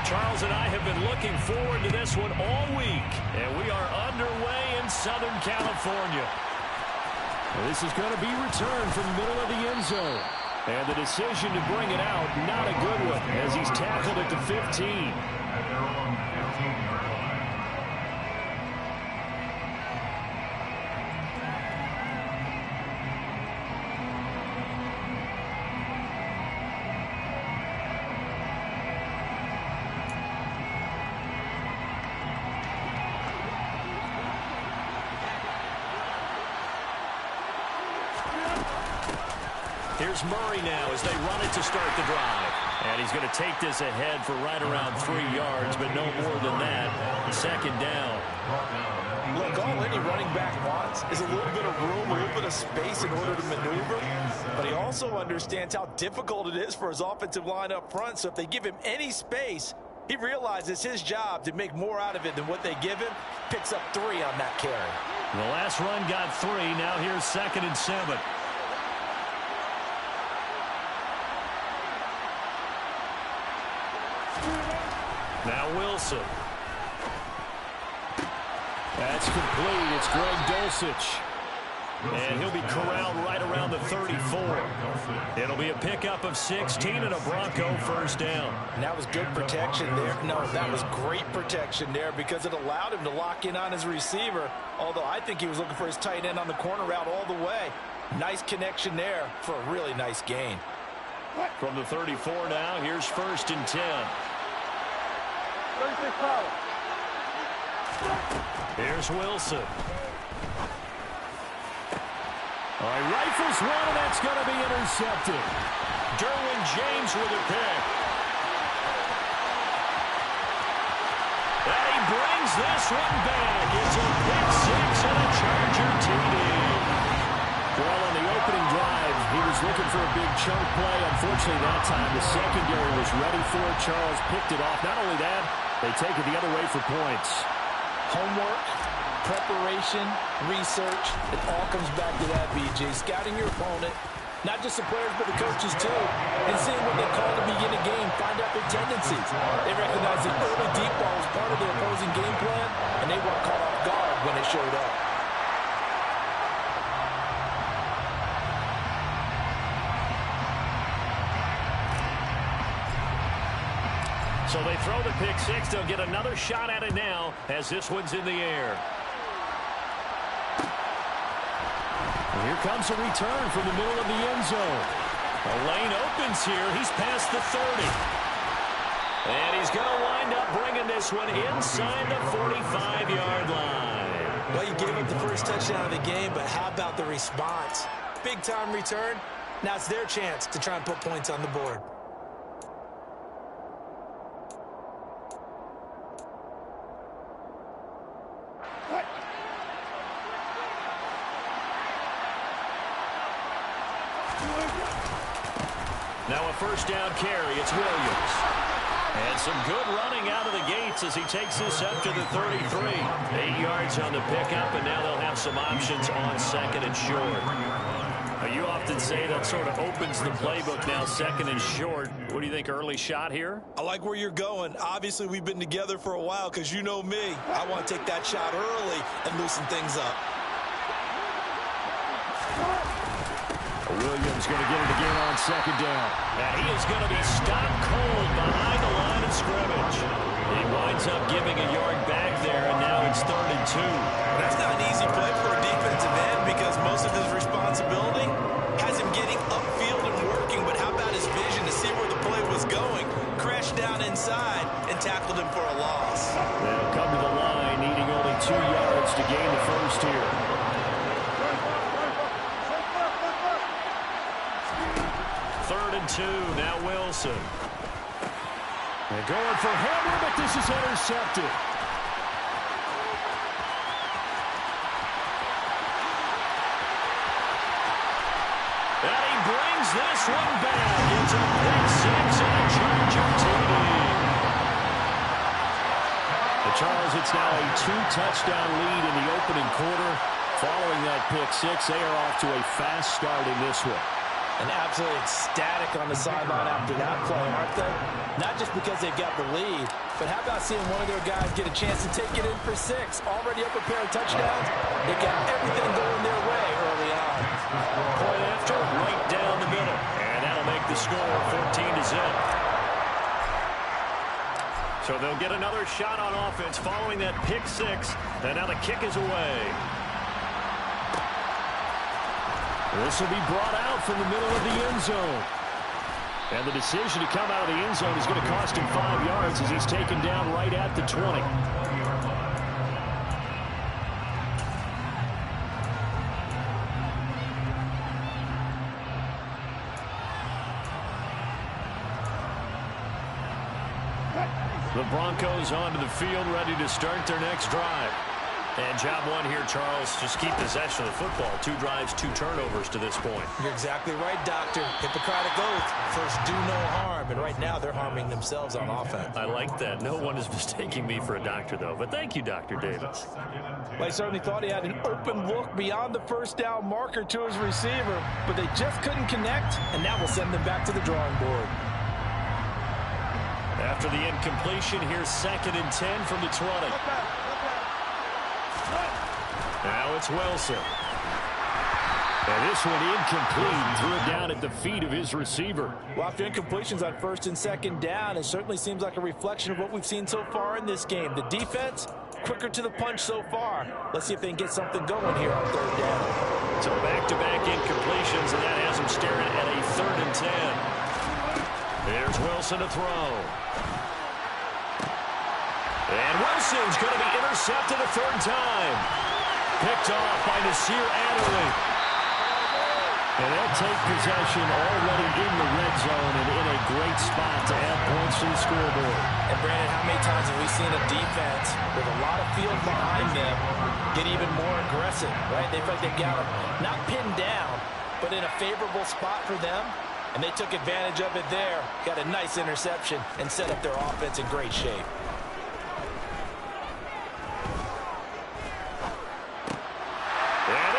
Charles and I have been looking forward to this one all week, and we are underway in Southern California. This is going to be returned from the middle of the end zone. And the decision to bring it out, not a good one, as he's tackled at the 15. Here's Murray now as they run it to start the drive. And he's going to take this ahead for right around 3 yards, but no more than that. Second down. Look, all any running back wants is a little bit of room, a little bit of space in order to maneuver. But he also understands how difficult it is for his offensive line up front. So if they give him any space, he realizes his job to make more out of it than what they give him. Picks up 3 on that carry. The last run got 3. Now here's 2nd and 7. Now Wilson. That's complete. It's Greg Dulcich. And he'll be corralled right around the 34. It'll be a pickup of 16 and a Bronco first down. And that was good protection there. No, that was great protection there because it allowed him to lock in on his receiver. Although I think he was looking for his tight end on the corner route all the way. Nice connection there for a really nice gain. From the 34 now, here's 1st and 10. Here's Wilson. All right, rifles one, and that's going to be intercepted. Derwin James with a pick. And he brings this one back. It's a pick 6 and a Charger TD. Well, on the opening drive, he was looking for a big chunk play. Unfortunately, that time, the secondary was ready for it. Charles picked it off. Not only that, they take it the other way for points. Homework, preparation, research, it all comes back to that, BJ. Scouting your opponent, not just the players, but the coaches too, and seeing what they call to begin a game, find out their tendencies. They recognize that early deep ball was part of their opposing game plan, and they weren't caught off guard when it showed up. So they throw the pick 6. They'll get another shot at it now as this one's in the air. And here comes a return from the middle of the end zone. The lane opens here. He's past the 30. And he's going to wind up bringing this one inside the 45-yard line. Well, you gave up the first touchdown of the game, but how about the response? Big-time return. Now it's their chance to try and put points on the board. Now a first down carry. It's Williams. And some good running out of the gates as he takes this up to the 33. 8 yards on the pickup, and now they'll have some options on 2nd and short. Now, you often say that sort of opens the playbook now, 2nd and short. What do you think, early shot here? I like where you're going. Obviously, we've been together for a while because you know me. I want to take that shot early and loosen things up. Williams going to get it again on 2nd down. And he is going to be stopped cold behind the line of scrimmage. He winds up giving a yard back there, and now it's 3rd and 2. That's not an easy play for a defensive end because most of his responsibility has him getting upfield and working, but how about his vision to see where the play was going? Crashed down inside and tackled him for a loss. They'll come to the line, needing only 2 yards to gain the first here. 3rd and 2, now Wilson. They're going for Hammer, but this is intercepted. And he brings this one back. It's a pick 6 and a Charger TD. The Charles, it's now a 2-touchdown lead in the opening quarter. Following that pick 6, they are off to a fast start in this one. And absolutely ecstatic on the sideline after that play, aren't they? Not just because they've got the lead, but how about seeing one of their guys get a chance to take it in for 6? Already up a pair of touchdowns. They got everything going their way early on. Point after, right down the middle. And that'll make the score 14-0. So they'll get another shot on offense following that pick 6. And now the kick is away. This will be brought out from the middle of the end zone. And the decision to come out of the end zone is going to cost him 5 yards as he's taken down right at the 20. The Broncos onto the field, ready to start their next drive. And job one here, Charles, just keep possession of the football. 2 drives, 2 turnovers to this point. You're exactly right, Doctor. Hippocratic oath. First, do no harm. And right now, they're harming themselves on offense. I like that. No one is mistaking me for a doctor, though. But thank you, Dr. Davis. Well, I certainly thought he had an open look beyond the first down marker to his receiver, but they just couldn't connect, and that will send them back to the drawing board. After the incompletion, here's 2nd and 10 from the 20. Now it's Wilson. And this one incomplete. Threw it down at the feet of his receiver. Well, after incompletions on 1st and 2nd down, it certainly seems like a reflection of what we've seen so far in this game. The defense, quicker to the punch so far. Let's see if they can get something going here on 3rd down. So back-to-back incompletions, and that has him staring at a 3rd and 10. There's Wilson to throw. And Wilson's going to be intercepted a 3rd time. Picked off by Nasir Adderley. And they'll take possession already in the red zone and in a great spot to add points to the scoreboard. And Brandon, how many times have we seen a defense with a lot of field behind them get even more aggressive, right? They feel like they've got them not pinned down, but in a favorable spot for them. And they took advantage of it there. Got a nice interception and set up their offense in great shape.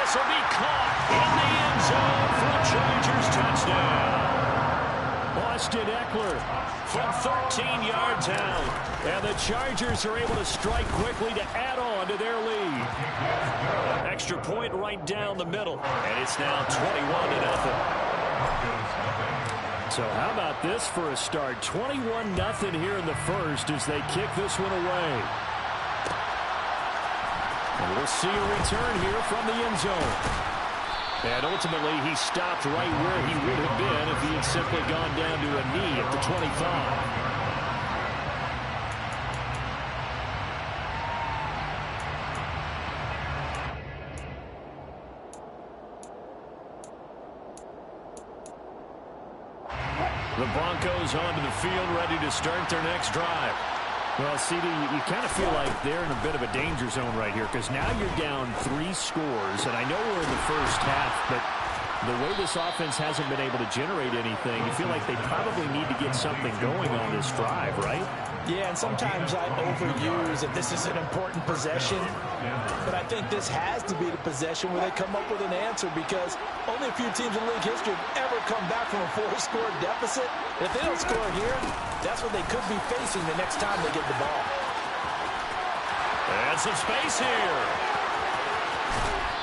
This will be caught in the end zone for a Chargers touchdown. Austin Eckler from 13 yards out. And the Chargers are able to strike quickly to add on to their lead. Extra point right down the middle. And it's now 21-0. So how about this for a start? 21-0 here in the first as they kick this one away. And we'll see a return here from the end zone. And ultimately, he stopped right where he would have been if he had simply gone down to a knee at the 25. The Broncos onto the field, ready to start their next drive. Well, CD, you kind of feel like they're in a bit of a danger zone right here because now you're down 3 scores, and I know we're in the first half, but the way this offense hasn't been able to generate anything, you feel like they probably need to get something going on this drive, right? Yeah, and sometimes I overuse that this is an important possession, but I think this has to be the possession where they come up with an answer because only a few teams in league history have ever come back from a 4-score deficit. And if they don't score here, that's what they could be facing the next time they get the ball. And some space here.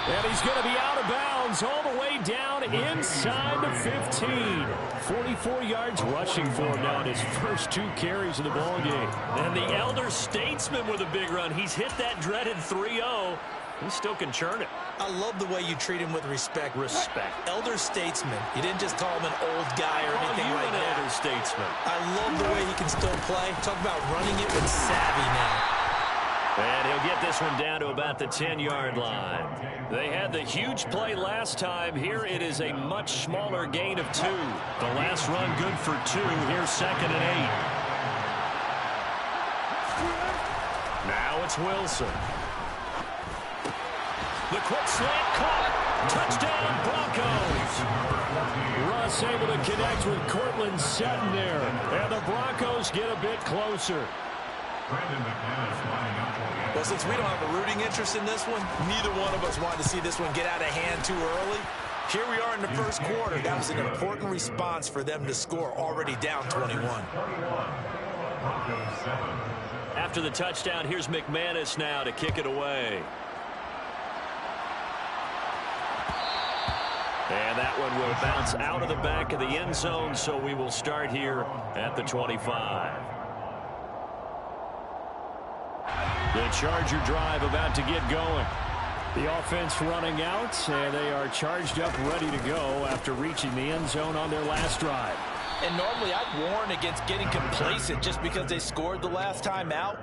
And he's going to be out of bounds all the way down inside the 15. 44 yards rushing for him now in his first 2 carries of the ballgame. And the elder statesman with a big run. He's hit that dreaded 3-0. He still can churn it. I love the way you treat him with respect. Respect. Elder statesman. You didn't just call him an old guy or anything like that. Elder statesman. I love the way he can still play. Talk about running it with savvy now. And he'll get this one down to about the 10-yard line. They had the huge play last time. Here it is a much smaller gain of 2. The last run good for 2. Here's 2nd and 8. Now it's Wilson. The quick slant caught. Touchdown Broncos. Russ able to connect with Cortland Sutton there. And the Broncos get a bit closer. Well, since we don't have a rooting interest in this one, neither one of us wanted to see this one get out of hand too early. Here we are in the first quarter. That was an important response for them to score, already down 21. After the touchdown, here's McManus now to kick it away. And that one will bounce out of the back of the end zone, so we will start here at the 25. The Charger drive about to get going. The offense running out, and they are charged up, ready to go after reaching the end zone on their last drive. And normally I'd warn against getting complacent just because they scored the last time out.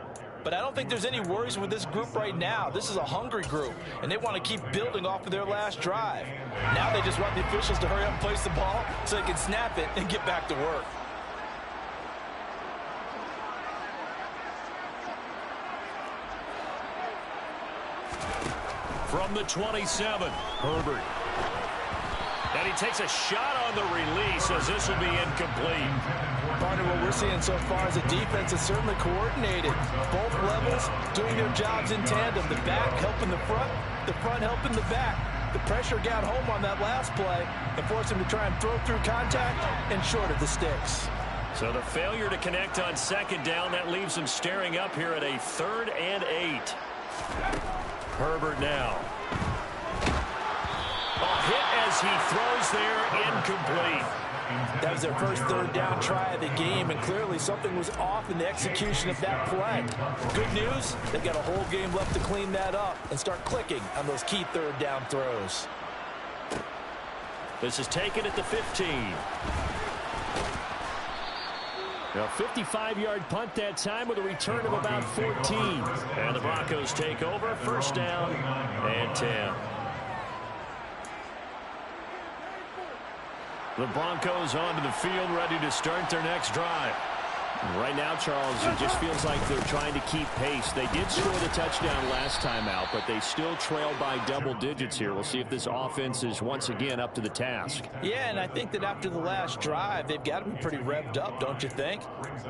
But I don't think there's any worries with this group right now. This is a hungry group, and they want to keep building off of their last drive. Now they just want the officials to hurry up and place the ball so they can snap it and get back to work. From the 27, Herbert. And he takes a shot on the release as this will be incomplete. Partner, what we're seeing so far is the defense is certainly coordinated. Both levels doing their jobs in tandem. The back helping the front helping the back. The pressure got home on that last play and forced him to try and throw through contact and short of the sticks. So the failure to connect on second down, that leaves him staring up here at a 3rd and 8. Herbert now. A hit as he throws there, incomplete. That was their first 3rd down try of the game, and clearly something was off in the execution of that play. Good news, they've got a whole game left to clean that up and start clicking on those key 3rd down throws. This is taken at the 15. A 55-yard punt that time with a return of about 14. And the Broncos take over, 1st down and 10. The Broncos onto the field, ready to start their next drive. Right now, Charles, it just feels like they're trying to keep pace. They did score the touchdown last time out, but they still trail by double digits here. We'll see if this offense is once again up to the task. Yeah, and I think that after the last drive, they've got to be pretty revved up, don't you think?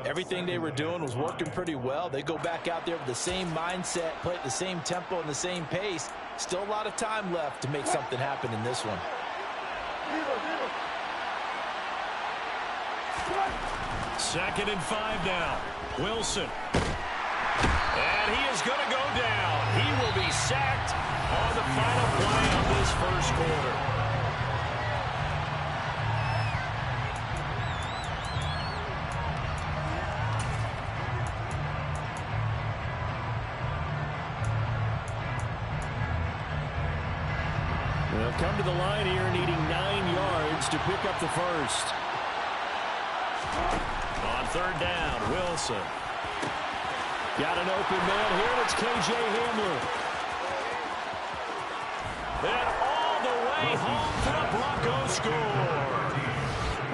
Everything they were doing was working pretty well. They go back out there with the same mindset, play at the same tempo and the same pace. Still a lot of time left to make something happen in this one. 2nd and 5 now. Wilson. And he is going to go down. He will be sacked on the final play of this first quarter. They'll come to the line here needing 9 yards to pick up the first. On 3rd down, Wilson. Got an open man here, and it's K.J. Hamler. And all the way home for the Broncos score.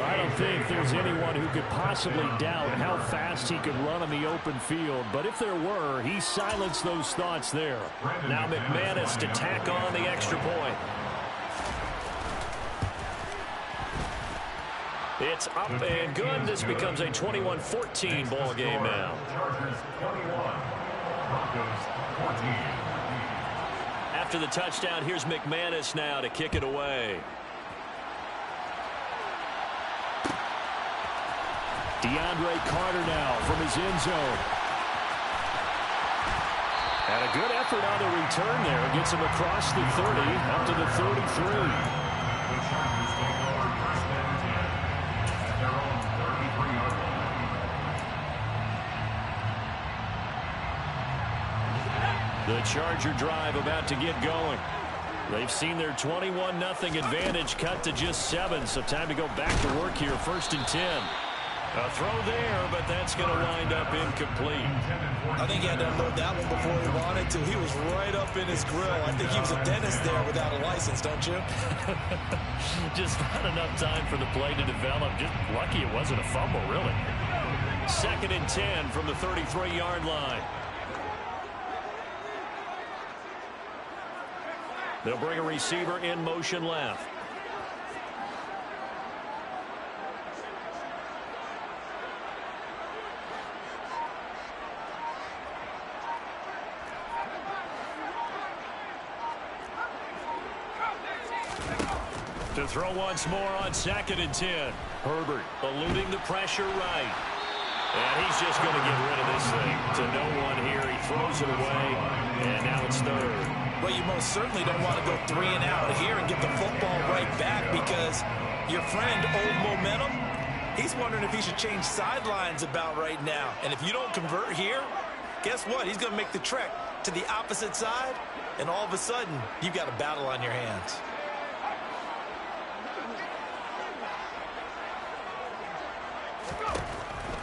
I don't think there's anyone who could possibly doubt how fast he could run on the open field. But if there were, he silenced those thoughts there. Now McManus to tack on the extra point. It's up and good. This becomes a 21-14 ball game now. After the touchdown, here's McManus now to kick it away. DeAndre Carter now from his end zone. And a good effort on the return there. Gets him across the 30 up to the 33. The Charger drive about to get going. They've seen their 21-0 advantage cut to just 7, so time to go back to work here. 1st and 10. A throw there, but that's going to wind up incomplete. I think he had to unload that one before he wanted to. He was right up in his grill. I think he was a dentist there without a license, don't you? Just not enough time for the play to develop. Just lucky it wasn't a fumble, really. 2nd and 10 from the 33-yard line. They'll bring a receiver in motion left. To throw once more on 2nd and 10. Herbert eluding the pressure right. And he's just going to get rid of this thing to no one here. He throws it away, and now it's 3rd. Well, you most certainly don't want to go 3 and out here and get the football right back because your friend, Old Momentum, he's wondering if he should change sidelines about right now. And if you don't convert here, guess what? He's going to make the trek to the opposite side, and all of a sudden, you've got a battle on your hands.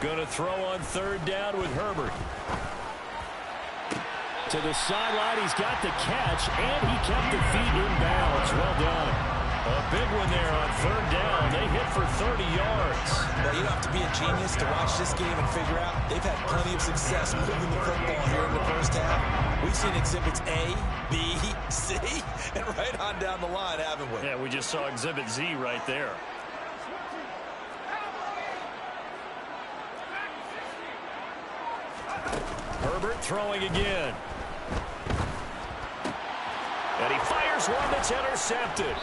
Going to throw on 3rd down with Herbert. To the sideline, he's got the catch, and he kept the feet in bounds. Well done. A big one there on 3rd down. They hit for 30 yards. Well, you don't have to be a genius to watch this game and figure out they've had plenty of success moving the football here in the first half. We've seen exhibits A, B, C, and right on down the line, haven't we? Yeah, we just saw exhibit Z right there. Herbert throwing again. And he fires one that's intercepted.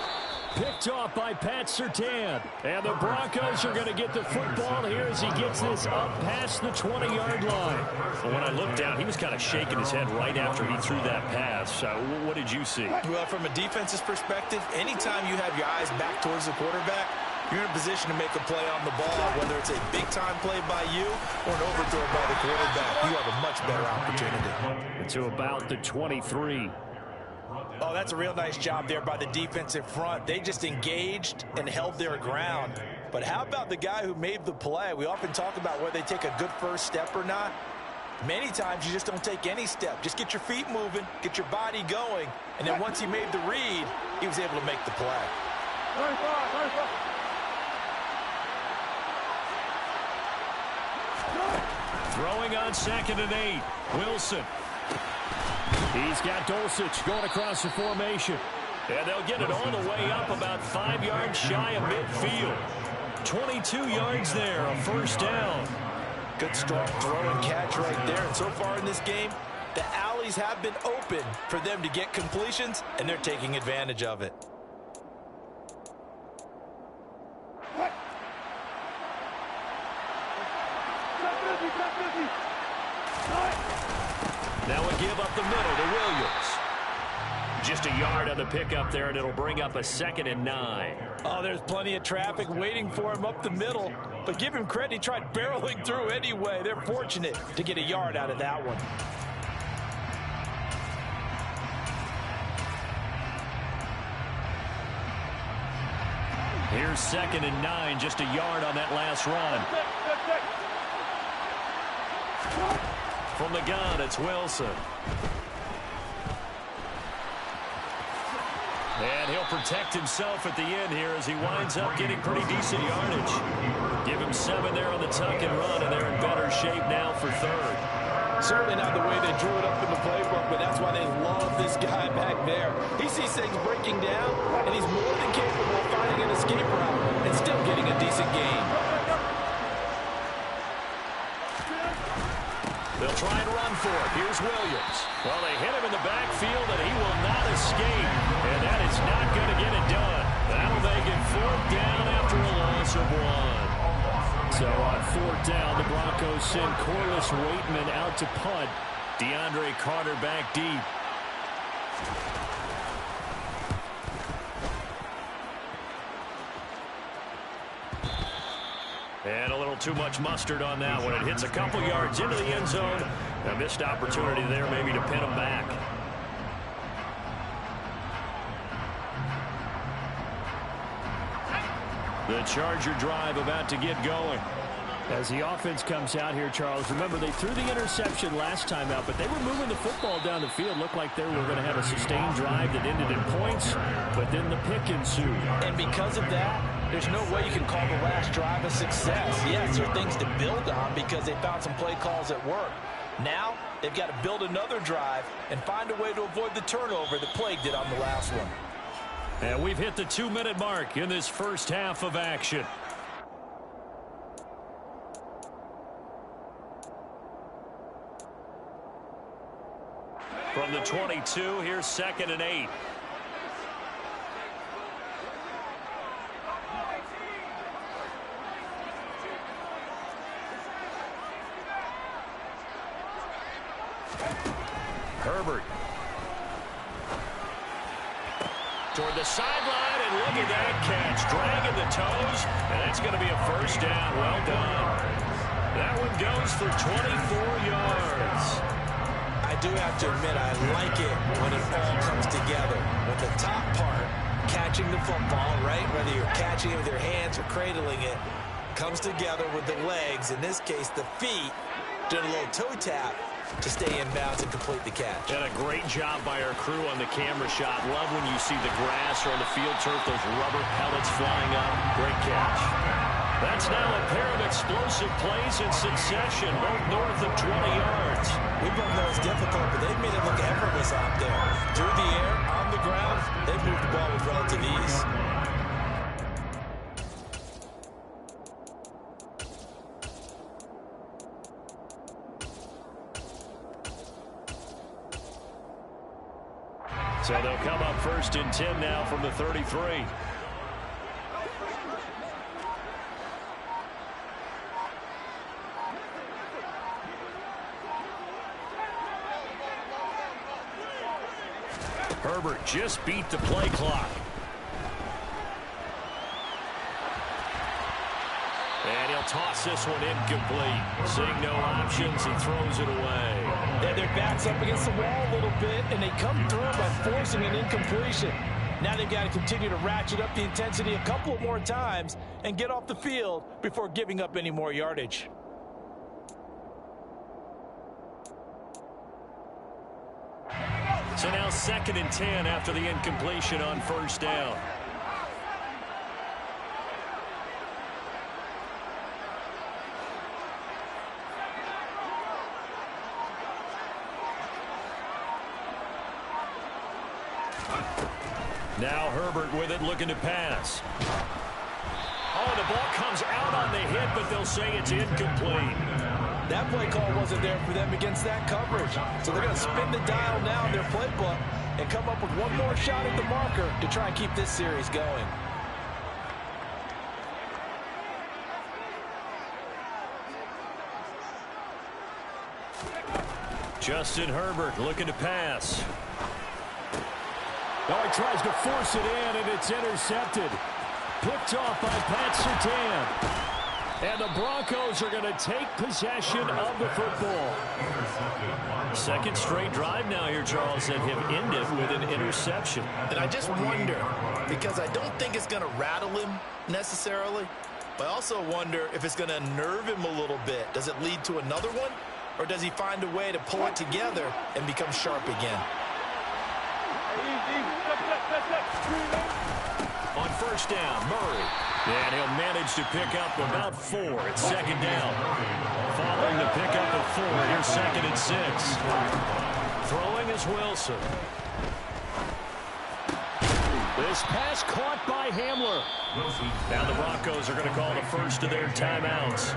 Picked off by Pat Surtain. And the Broncos are going to get the football here as he gets this up past the 20-yard line. Well, when I looked down, he was kind of shaking his head right after he threw that pass. What did you see? Well, from a defense's perspective, anytime you have your eyes back towards the quarterback, you're in a position to make a play on the ball, whether it's a big-time play by you or an overthrow by the quarterback. You have a much better opportunity. To about the 23. Oh, that's a real nice job there by the defensive front. They just engaged and held their ground. But how about the guy who made the play? We often talk about whether they take a good first step or not. Many times you just don't take any step. Just get your feet moving, get your body going, and then once he made the read, he was able to make the play. Throwing on 2nd and 8. Wilson. He's got Dulcich going across the formation. And they'll get it all the way up about 5 yards shy of midfield. 22 yards there, a first down. Good strong throw and catch right there. And so far in this game, the alleys have been open for them to get completions, and they're taking advantage of it. Now we give up the middle to Williams. Just a yard on the pickup there, and it'll bring up a 2nd and 9. Oh, there's plenty of traffic waiting for him up the middle. But give him credit, he tried barreling through anyway. They're fortunate to get a yard out of that one. Here's 2nd and 9, just a yard on that last run. From the gun, it's Wilson. And he'll protect himself at the end here as he winds up getting pretty decent yardage. Give him 7 there on the tuck and run, and they're in better shape now for 3rd. Certainly not the way they drew it up in the playbook, but that's why they love this guy back there. He sees things breaking down, and he's more than capable of finding an escape route and still getting a decent gain. They'll try and run for it. Here's Williams. Well, they hit him in the backfield, and he will not escape. And that is not going to get it done. That'll make it 4th down after a loss of 1. So on 4th down, the Broncos send Corliss Waitman out to punt. DeAndre Carter back deep. And a little too much mustard on that one. It hits a couple yards into the end zone. A missed opportunity there maybe to pin him back. The Charger drive about to get going. As the offense comes out here, Charles, remember they threw the interception last time out, but they were moving the football down the field. Looked like they were going to have a sustained drive that ended in points, but then the pick ensued. And because of that, there's no way you can call the last drive a success. Yes, there are things to build on because they found some play calls that work. Now, they've got to build another drive and find a way to avoid the turnover that plagued it on the last one. And we've hit the 2-minute mark in this first half of action. From the 22, here's 2nd and 8. Herbert. Toward the sideline, and look at that catch. Dragging the toes, and that's going to be a first down. Well done. That one goes for 24 yards. I do have to admit, I like it when it all comes together. When the top part, catching the football, right, whether you're catching it with your hands or cradling it, comes together with the legs, in this case the feet, doing a little toe tap to stay in bounds and complete the catch. And a great job by our crew on the camera shot. Love when you see the grass or on the field turf, those rubber pellets flying up. Great catch. That's now a pair of explosive plays in succession, both north of 20 yards. We both know it's difficult, but they've made it look effortless out there. Through the air, on the ground, they've moved the ball with relative ease. So they'll come up first and 10 now from the 33. Herbert just beat the play clock. And he'll toss this one incomplete. Seeing no options, he throws it away. And their back's up against the wall a little bit, and they come through by forcing an incompletion. Now they've got to continue to ratchet up the intensity a couple of more times and get off the field before giving up any more yardage. So now 2nd and 10 after the incompletion on first down. Now Herbert with it, looking to pass. Oh, the ball comes out on the hit, but they'll say it's incomplete. That play call wasn't there for them against that coverage. So they're going to spin the dial now in their playbook and come up with one more shot at the marker to try and keep this series going. Justin Herbert looking to pass. Oh, he tries to force it in, and it's intercepted. Picked off by Pat Surtain. And the Broncos are going to take possession of the football. Second straight drive now here, Charles, that have ended with an interception. And I just wonder, because I don't think it's going to rattle him necessarily, but I also wonder if it's going to nerve him a little bit. Does it lead to another one, or does he find a way to pull it together and become sharp again? On first down, Murray. And he'll manage to pick up about 4 at 2nd down. Following the pickup of 4, here's 2nd and 6. Throwing is Wilson. This pass caught by Hamler. Now the Broncos are going to call the first of their timeouts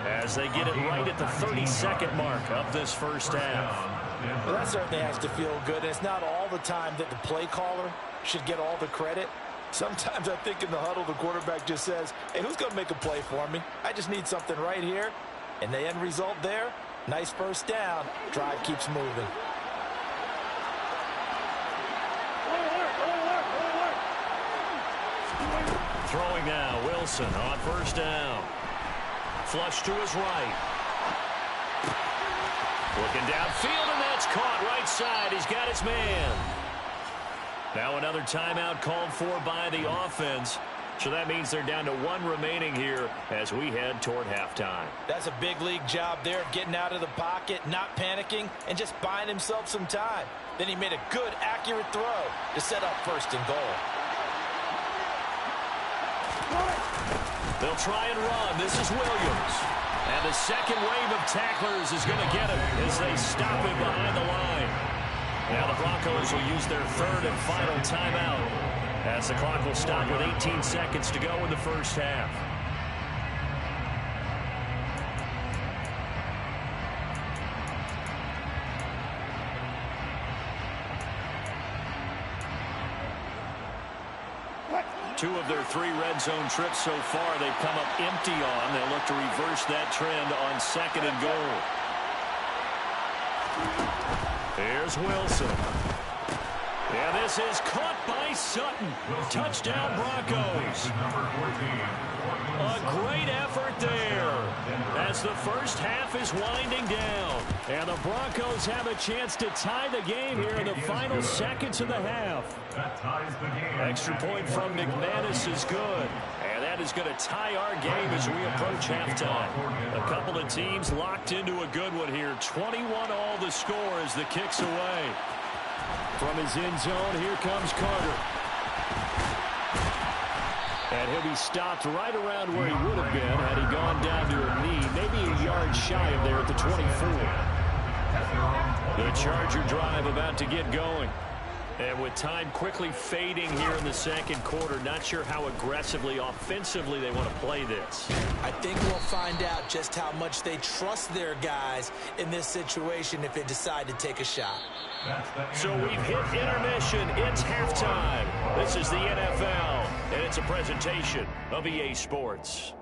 as they get it right at the 32nd mark of this first half. Well, that certainly has to feel good. And it's not all the time that the play caller should get all the credit. Sometimes I think in the huddle, the quarterback just says, hey, who's going to make a play for me? I just need something right here. And the end result there, nice first down. Drive keeps moving. Throwing now, Wilson on first down. Flush to his right. Looking downfield, and that's caught right side. He's got his man. Now another timeout called for by the offense. So that means they're down to 1 remaining here as we head toward halftime. That's a big league job there of getting out of the pocket, not panicking, and just buying himself some time. Then he made a good, accurate throw to set up 1st and goal. They'll try and run. This is Williams. And the second wave of tacklers is going to get him as they stop him behind the line. Now the Broncos will use their 3rd and final timeout as the clock will stop with 18 seconds to go in the first half. Two of their 3 red zone trips so far they've come up empty on. They'll look to reverse that trend on 2nd and goal. Here's Wilson. And this is caught by Sutton. Touchdown, Broncos. A great effort there as the first half is winding down. And the Broncos have a chance to tie the game here in the final seconds of the half. Extra point from McManus is good. And that is going to tie our game as we approach halftime. A couple of teams locked into a good one here. 21 all the score as the kick's away. From his end zone, here comes Carter. And he'll be stopped right around where he would have been had he gone down to a knee, maybe a yard shy of there at the 24. The Charger drive about to get going. And with time quickly fading here in the second quarter, not sure how aggressively, offensively they want to play this. I think we'll find out just how much they trust their guys in this situation if they decide to take a shot. So we've hit intermission. It's halftime. This is the NFL, and it's a presentation of EA Sports.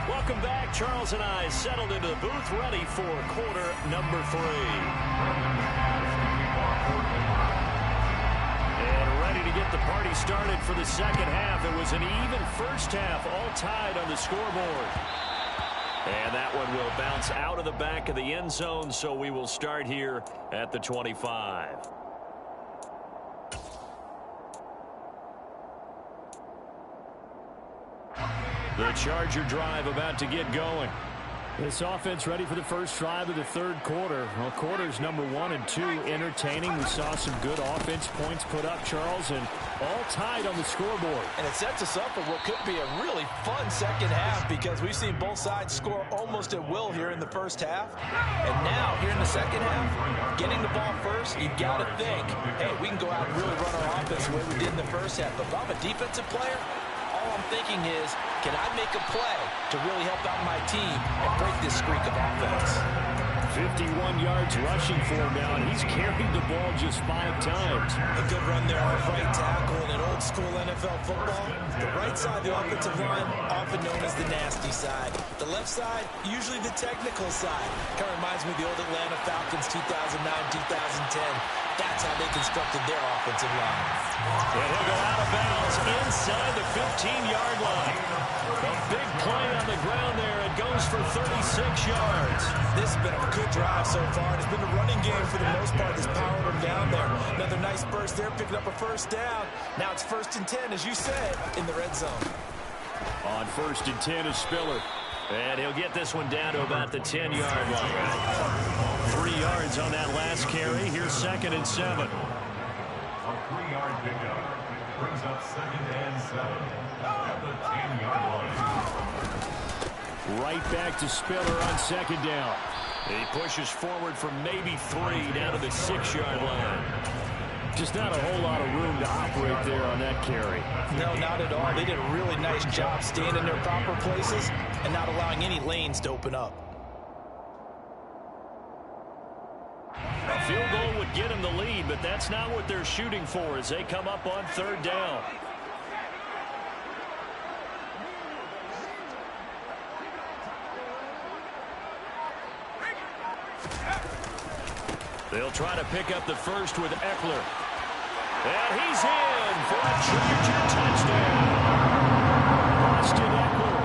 Welcome back. Charles and I settled into the booth, ready for quarter number 3. And ready to get the party started for the second half. It was an even first half, all tied on the scoreboard. And that one will bounce out of the back of the end zone, so we will start here at the 25. The Charger drive about to get going. This offense ready for the first drive of the third quarter. Well, quarters number 1 and 2 entertaining. We saw some good offense points put up, Charles, and all tied on the scoreboard. And it sets us up for what could be a really fun second half because we've seen both sides score almost at will here in the first half. And now, here in the second half, getting the ball first, you've got to think, hey, we can go out and really run our offense the way we did in the first half. But if I'm a defensive player, all I'm thinking is, can I make a play to really help out my team and break this streak of offense? 51 yards rushing for him now, and he's carried the ball just 5 times. A good run there on right tackle in an old-school NFL football. The right side of the offensive line, often known as the nasty side. The left side, usually the technical side. Kind of reminds me of the old Atlanta Falcons 2009-2010. That's how they constructed their offensive line. And he'll go out of bounds inside the 15-yard line. A big play on the ground there. It goes for 36 yards. This has been a good drive so far. It's been a running game for the most part that's powered them down there. Another nice burst there, picking up a first down. Now it's 1st and 10, as you said, in the red zone. On 1st and 10 is Spiller. And he'll get this one down to about the 10-yard line. 3 yards on that last carry. Here's 2nd and 7. A 3-yard pickup brings up 2nd and 7 at the 10-yard line. Right back to Spiller on 2nd down. He pushes forward for maybe 3 down to the 6-yard line. Just not a whole lot of room to operate there on that carry. No, not at all. They did a really nice job staying in their proper places and not allowing any lanes to open up. A field goal would get them the lead, but that's not what they're shooting for as they come up on 3rd down. They'll try to pick up the first with Eckler. And he's in for a Charger touchdown. Austin Eckler,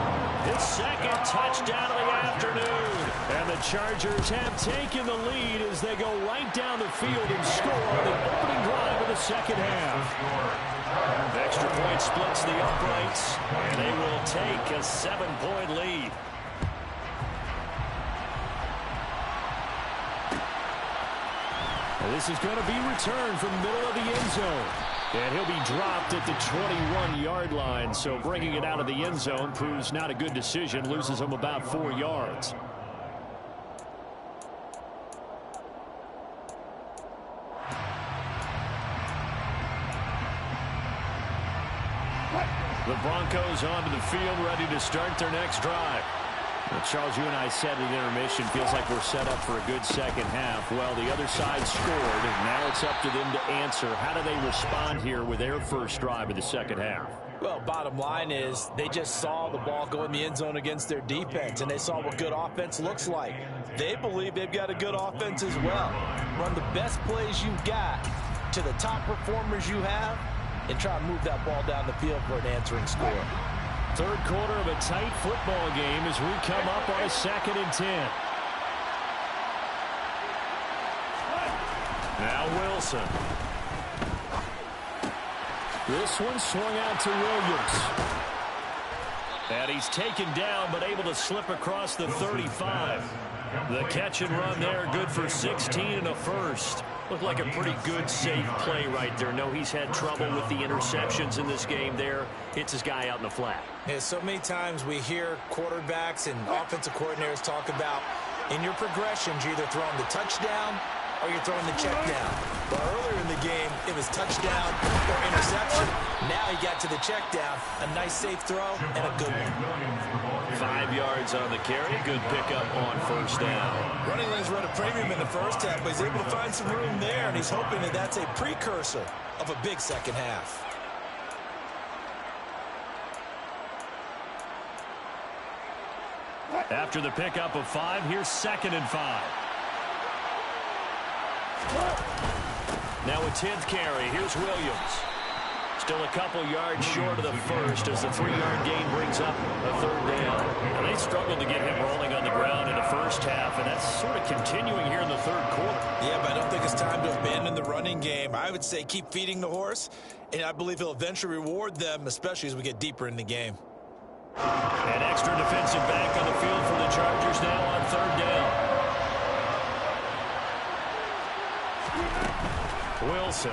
his 2nd touchdown of the afternoon. And the Chargers have taken the lead as they go right down the field and score on the opening drive of the second half. Extra point splits the uprights, and they will take a 7-point lead. This is going to be returned from the middle of the end zone. And he'll be dropped at the 21-yard line. So bringing it out of the end zone proves not a good decision. Loses him about 4 yards. The Broncos onto the field ready to start their next drive. Well, Charles, you and I said at intermission, feels like we're set up for a good second half. Well, the other side scored, and now it's up to them to answer. How do they respond here with their first drive of the second half? Well, bottom line is they just saw the ball go in the end zone against their defense, and they saw what good offense looks like. They believe they've got a good offense as well. Run the best plays you've got to the top performers you have, and try and move that ball down the field for an answering score. Third quarter of a tight football game as we come up on a 2nd and 10. Now Wilson. This one swung out to Williams. And he's taken down, but able to slip across the 35. The catch and run there, good for 16 and a first. Looked like a pretty good, safe play right there. No, he's had trouble with the interceptions in this game there. Hits his guy out in the flat. Yeah, so many times we hear quarterbacks and offensive coordinators talk about in your progressions, you're either throwing the touchdown or you're throwing the check down. But earlier in the game, it was touchdown or interception. Now he got to the check down. A nice safe throw and a good one. 5 yards on the carry. Good pickup on first down. Running lanes run a premium in the first half, but he's able to find some room there, and he's hoping that that's a precursor of a big second half. After the pickup of 5, here's 2nd and 5. Now a 10th carry. Here's Williams. Still a couple yards short of the first as the 3-yard gain brings up a 3rd down. And they struggled to get him rolling on the ground in the first half, and that's sort of continuing here in the 3rd quarter. Yeah, but I don't think it's time to abandon the running game. I would say keep feeding the horse, and I believe he'll eventually reward them, especially as we get deeper in the game. An extra defensive back on the field for the Chargers now on 3rd down. Wilson.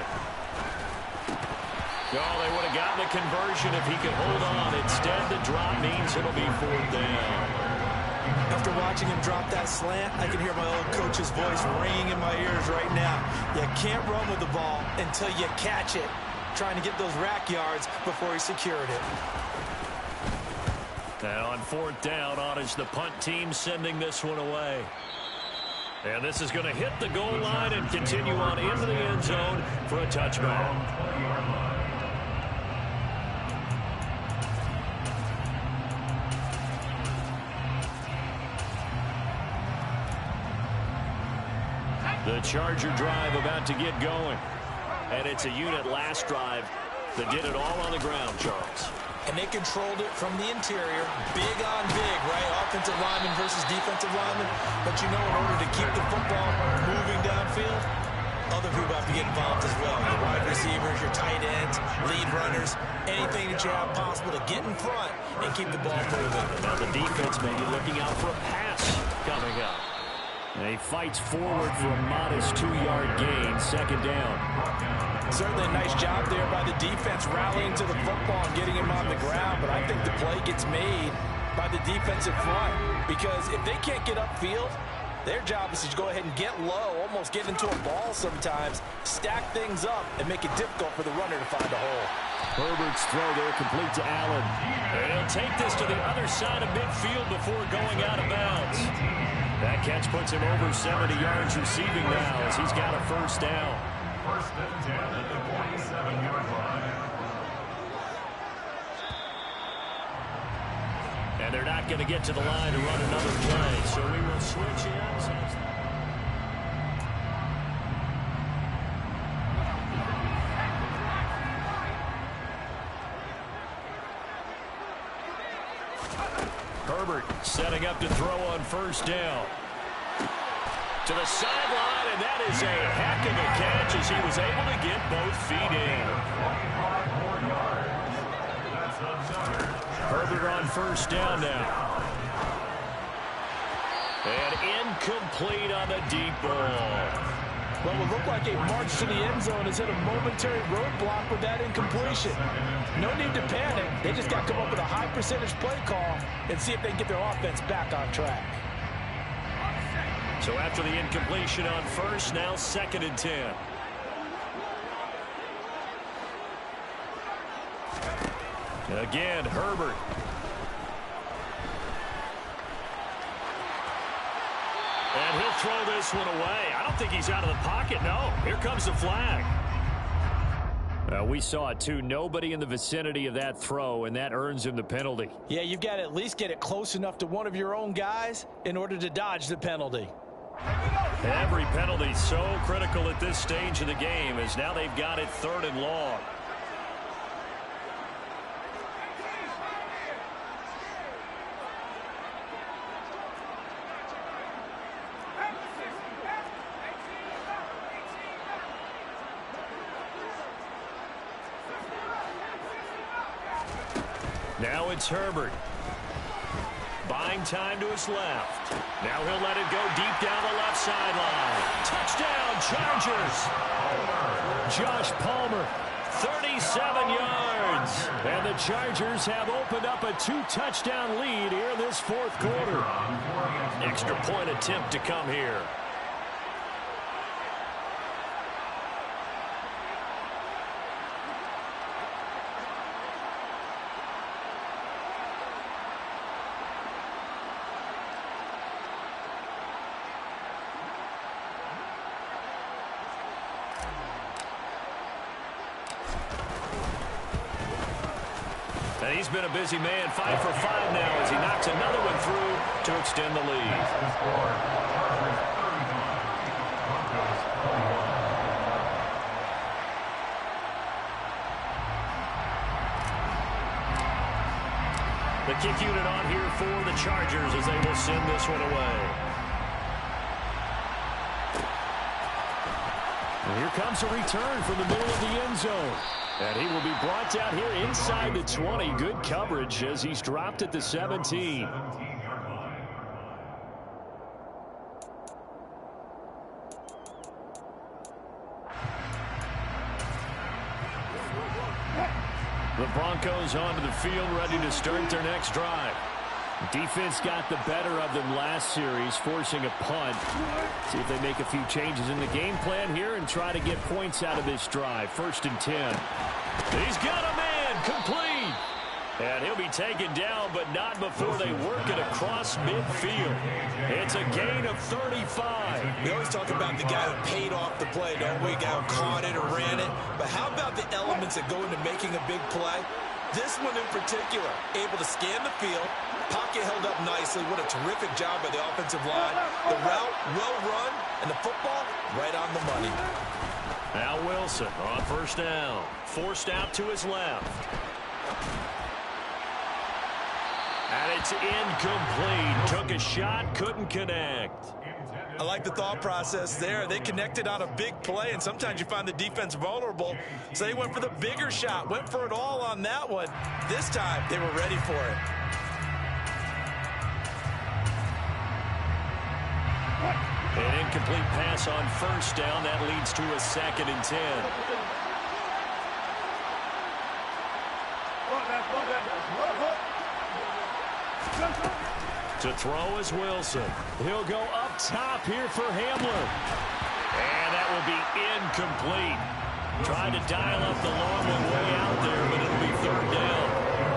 Oh, they would have gotten a conversion if he could hold on. Instead, the drop means it'll be 4th down. After watching him drop that slant, I can hear my old coach's voice ringing in my ears right now. You can't run with the ball until you catch it. Trying to get those rack yards before he secured it. Now on 4th down, on is the punt team sending this one away. And this is going to hit the goal line and continue on into the end zone for a touchback. The Charger drive about to get going. And it's a unit last drive that did it all on the ground, Charles. And they controlled it from the interior. Big on big, right? Offensive lineman versus defensive lineman. But you know, in order to keep the football moving downfield, other people have to get involved as well. Your wide receivers, your tight ends, lead runners, anything that you have possible to get in front and keep the ball moving. Now the defense may be looking out for a pass coming up. And he fights forward for a modest 2-yard gain, 2nd down. Certainly a nice job there by the defense rallying to the football and getting him on the ground, but I think the play gets made by the defensive front because if they can't get upfield, their job is to go ahead and get low, almost get into a ball sometimes, stack things up, and make it difficult for the runner to find a hole. Herbert's throw there complete to Allen. And he'll take this to the other side of midfield before going out of bounds. That catch puts him over 70 yards receiving now as he's got a 1st down. 1st and 10 at the 47-yard line. And they're not going to get to the line to run another play, so we will switch ends. Herbert setting up to throw on 1st down. To the sideline, and that is a heck of a catch as he was able to get both feet in. Herbert on 1st down now. And incomplete on the deep ball. What would look like a march to the end zone is hit a momentary roadblock with that incompletion. No need to panic. They just got to come up with a high percentage play call and see if they can get their offense back on track. So after the incompletion on 1st, now 2nd and 10. Again, Herbert. And he'll throw this one away. I don't think he's out of the pocket, no. Here comes the flag. We saw it, too. Nobody in the vicinity of that throw, and that earns him the penalty. Yeah, you've got to at least get it close enough to one of your own guys in order to dodge the penalty. Every penalty so critical at this stage of the game, as now they've got it 3rd and long. Now it's Herbert. Buying time to his left. Now he'll let it go deep down the left sideline. Touchdown, Chargers. Josh Palmer. 37 yards. And the Chargers have opened up a 2-touchdown lead here in this 4th quarter. Extra point attempt to come here. And he's been a busy man, 5 for 5 now as he knocks another one through to extend the lead. The kick unit on here for the Chargers as they will send this one away. And here comes a return from the middle of the end zone. And he will be brought down here inside the 20. Good coverage as he's dropped at the 17. The Broncos onto the field, ready to start their next drive. Defense got the better of them last series, forcing a punt. See if they make a few changes in the game plan here and try to get points out of this drive. 1st and 10. He's got a man, complete. And he'll be taken down, but not before they work it across midfield. It's a gain of 35. We always talk about the guy who paid off the play, don't we? The guy who caught it or ran it. But how about the elements that go into making a big play? This one in particular, able to scan the field, pocket held up nicely. What a terrific job by the offensive line. The route, well run, and the football, right on the money. Now Wilson on 1st down. Forced out to his left. And it's incomplete. Took a shot, couldn't connect. I like the thought process there. They connected on a big play, and sometimes you find the defense vulnerable. So they went for the bigger shot, went for it all on that one. This time, they were ready for it. An incomplete pass on 1st down. That leads to a 2nd and 10. To throw is Wilson. He'll go up top here for Hamler. And that will be incomplete. Trying to dial up the long one way out there, but it'll be 3rd down.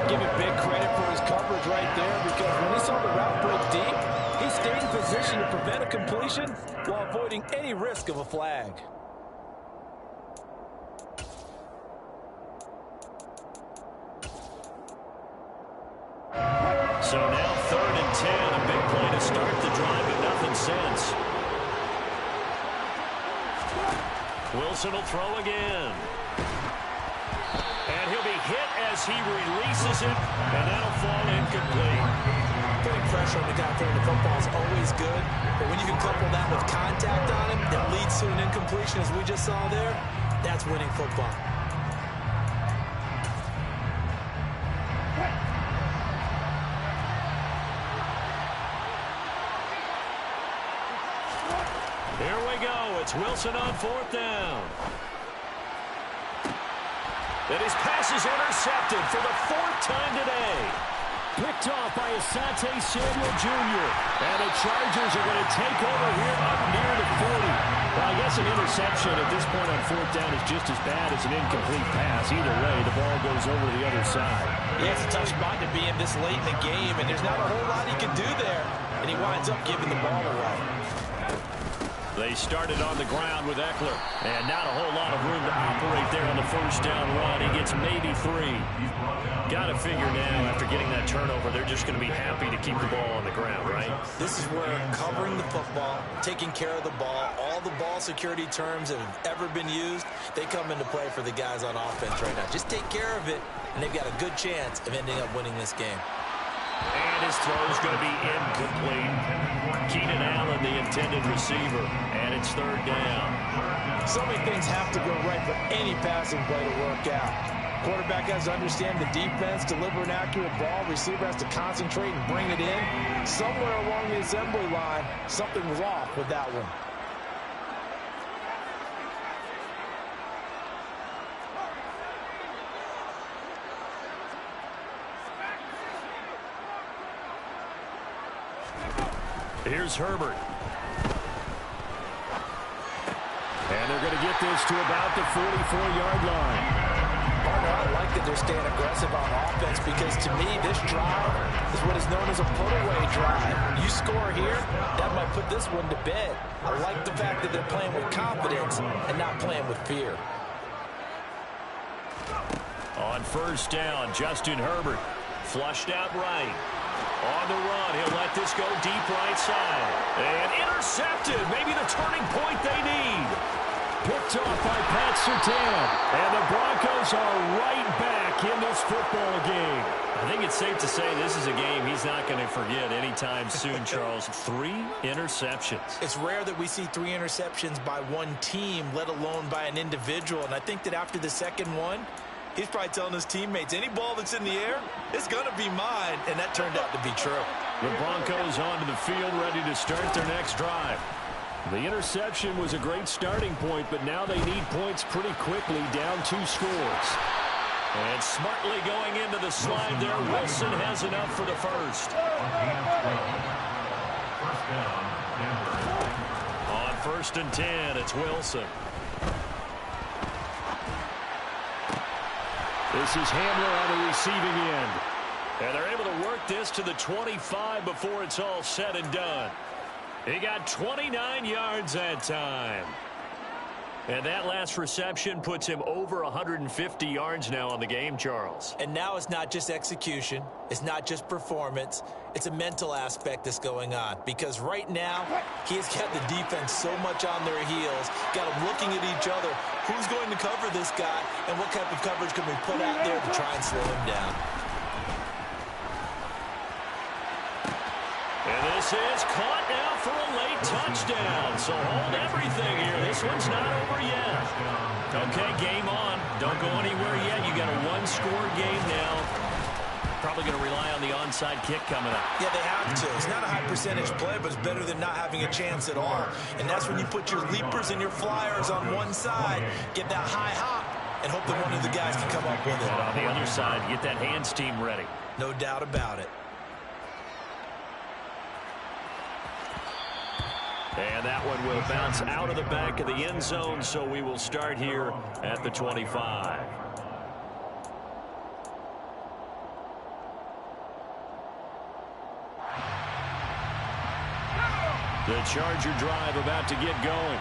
Give him big credit for his coverage right there, because when he saw the route break deep, he stayed in position to prevent a completion while avoiding any risk of a flag. So now 3rd and 10, a big play to start the drive, but nothing since. Wilson will throw again. And he'll be hit as he releases it, and that'll fall incomplete. Putting pressure on the guy throwing the football is always good, but when you can couple that with contact on him that leads to an incompletion, as we just saw there, that's winning football. Here we go. It's Wilson on 4th down. And his pass is intercepted for the 4th time today. Picked off by Asante Samuel Jr. And the Chargers are going to take over here up near the 40. Well, I guess an interception at this point on 4th down is just as bad as an incomplete pass. Either way, the ball goes over to the other side. Yeah, it's a tough spot to be in this late in the game, and there's not a whole lot he can do there. And he winds up giving the ball away. They started on the ground with Eckler. And not a whole lot of room to operate there on the first down run. He gets maybe 3. Got to figure now, after getting that turnover, they're just going to be happy to keep the ball on the ground, right? This is where covering the football, taking care of the ball, all the ball security terms that have ever been used, they come into play for the guys on offense right now. Just take care of it, and they've got a good chance of ending up winning this game. And his throw is going to be incomplete. Keenan Allen, the intended receiver, and it's 3rd down. So many things have to go right for any passing play to work out. Quarterback has to understand the defense, deliver an accurate ball. Receiver has to concentrate and bring it in. Somewhere along the assembly line, something was off with that one. Here's Herbert. And they're going to get this to about the 44-yard line. I like that they're staying aggressive on offense because, to me, this drive is what is known as a put-away drive. You score here, that might put this one to bed. I like the fact that they're playing with confidence and not playing with fear. On first down, Justin Herbert flushed out right. On the run, he'll let this go deep right side. And intercepted. Maybe the turning point they need. Picked off by Pat Surtain. And the Broncos are right back in this football game. I think it's safe to say this is a game he's not going to forget anytime soon, Charles. 3 interceptions. It's rare that we see 3 interceptions by one team, let alone by an individual. And I think that after the second one, he's probably telling his teammates, any ball that's in the air, it's going to be mine. And that turned out to be true. The Broncos onto the field, ready to start their next drive. The interception was a great starting point, but now they need points pretty quickly, down 2 scores. And smartly going into the slide there, Wilson has enough for the first. On 1st and 10, it's Wilson. This is Hamler on the receiving end. And they're able to work this to the 25 before it's all said and done. He got 29 yards that time. And that last reception puts him over 150 yards now on the game, Charles. And now it's not just execution. It's not just performance. It's a mental aspect that's going on. Because right now, he's got the defense so much on their heels, got them looking at each other. Who's going to cover this guy, and what type of coverage can we put out there to try and slow him down? And this is caught now for a late touchdown. So hold everything here. This one's not over yet. Okay, game on. Don't go anywhere yet. You got a 1-score game now. Probably going to rely on the onside kick coming up. Yeah, they have to. It's not a high percentage play, but it's better than not having a chance at all. And that's when you put your leapers and your flyers on one side, get that high hop, and hope that one of the guys can come up with it. And on the other side, get that hands team ready. No doubt about it. And that one will bounce out of the back of the end zone, so we will start here at the 25. The Charger drive about to get going.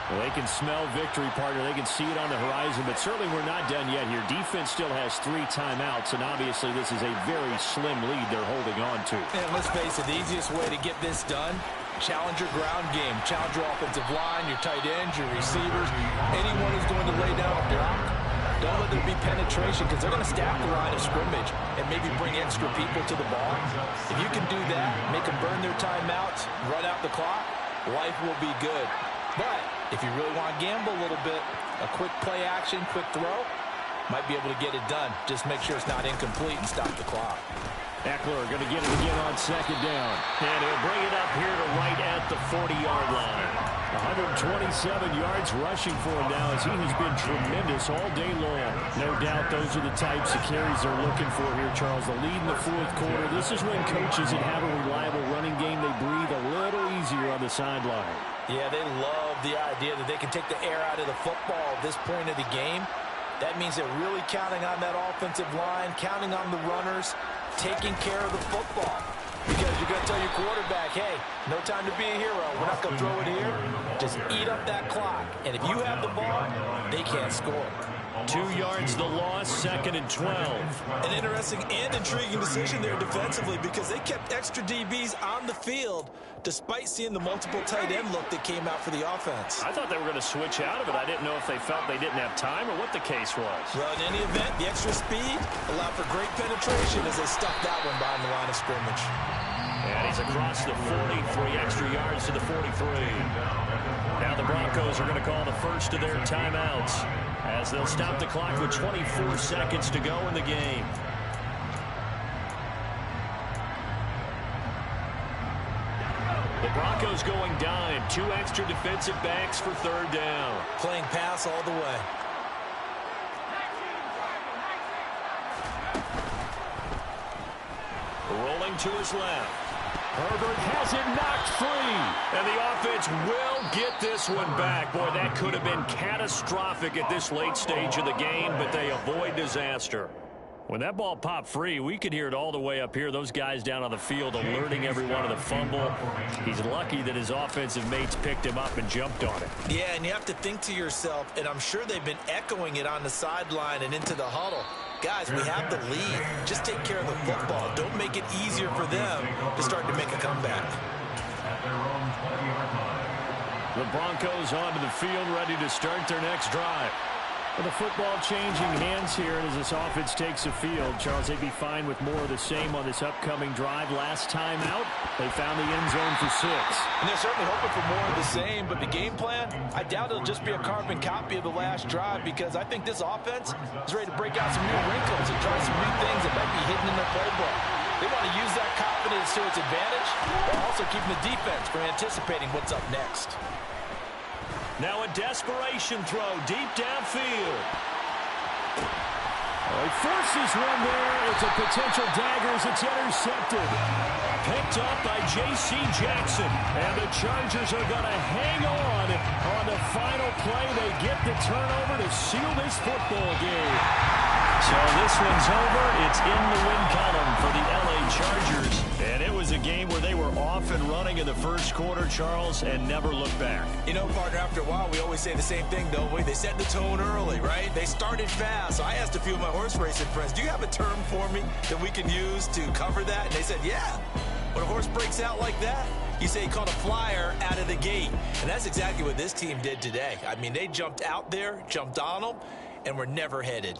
Well, they can smell victory, partner. They can see it on the horizon, but certainly we're not done yet here. Defense still has 3 timeouts, and obviously this is a very slim lead they're holding on to. And let's face it, the easiest way to get this done, challenge your ground game. Challenge your offensive line, your tight ends, your receivers. Anyone who's going to lay down a block, don't let there be penetration because they're going to stack the line of scrimmage and maybe bring extra people to the ball. If you can do that, make them burn their timeouts, run out the clock, life will be good. But if you really want to gamble a little bit, a quick play action, quick throw, might be able to get it done. Just make sure it's not incomplete and stop the clock. Eckler going to get it again on 2nd down. And he'll bring it up here to right at the 40-yard line. 127 yards rushing for him now as he has been tremendous all day long. No doubt those are the types of carries they're looking for here, Charles. The lead in the 4th quarter. This is when coaches that have a reliable running game, they breathe a little easier on the sideline. Yeah, they love the idea that they can take the air out of the football at this point of the game. That means they're really counting on that offensive line, counting on the runners, taking care of the football. Because you're going to tell your quarterback, hey, no time to be a hero. We're not going to throw it here. Just eat up that clock. And if you have the ball, they can't score. 2 yards the loss, 2nd and 12. An interesting and intriguing decision there defensively because they kept extra DBs on the field despite seeing the multiple tight end look that came out for the offense. I thought they were going to switch out of it. I didn't know if they felt they didn't have time or what the case was. Well, in any event, the extra speed allowed for great penetration as they stuck that one behind the line of scrimmage. And he's across the 40, 3 extra yards to the 43. Now the Broncos are going to call the first of their timeouts as they'll stop the clock with 24 seconds to go in the game. The Broncos going dime. 2 extra defensive backs for 3rd down. Playing pass all the way. Rolling to his left. Herbert has it knocked free. And the offense will get this one back. Boy, that could have been catastrophic at this late stage of the game, but they avoid disaster. When that ball popped free, we could hear it all the way up here. Those guys down on the field alerting everyone of the fumble. He's lucky that his offensive mates picked him up and jumped on it. Yeah, and you have to think to yourself, and I'm sure they've been echoing it on the sideline and into the huddle. Guys, we have the lead. Just take care of the football. Don't make it easier for them to start to make a comeback. At their own 20-yard line. The Broncos onto the field, ready to start their next drive. With the football changing hands here as this offense takes the field. Charles, they'd be fine with more of the same on this upcoming drive. Last time out, they found the end zone for 6. And they're certainly hoping for more of the same, but the game plan, I doubt it'll just be a carbon copy of the last drive because I think this offense is ready to break out some new wrinkles and try some new things that might be hidden in their playbook. They want to use that confidence to its advantage while also keeping the defense from anticipating what's up next. Now a desperation throw deep downfield. He forces one there. It's a potential dagger as it's intercepted. Picked up by J.C. Jackson. And the Chargers are going to hang on the final play. They get the turnover to seal this football game. So this one's over. It's in the win column for the L.A. Chargers. And it was a game where they were off and running in the first quarter, Charles, and never looked back. You know, partner, after a while, we always say the same thing, don't we? They set the tone early, right? They started fast. So I asked a few of my horse racing friends, do you have a term for me that we can use to cover that? And they said, yeah. When a horse breaks out like that, you say he caught a flyer out of the gate. And that's exactly what this team did today. I mean, they jumped out there, jumped on them, and were never headed.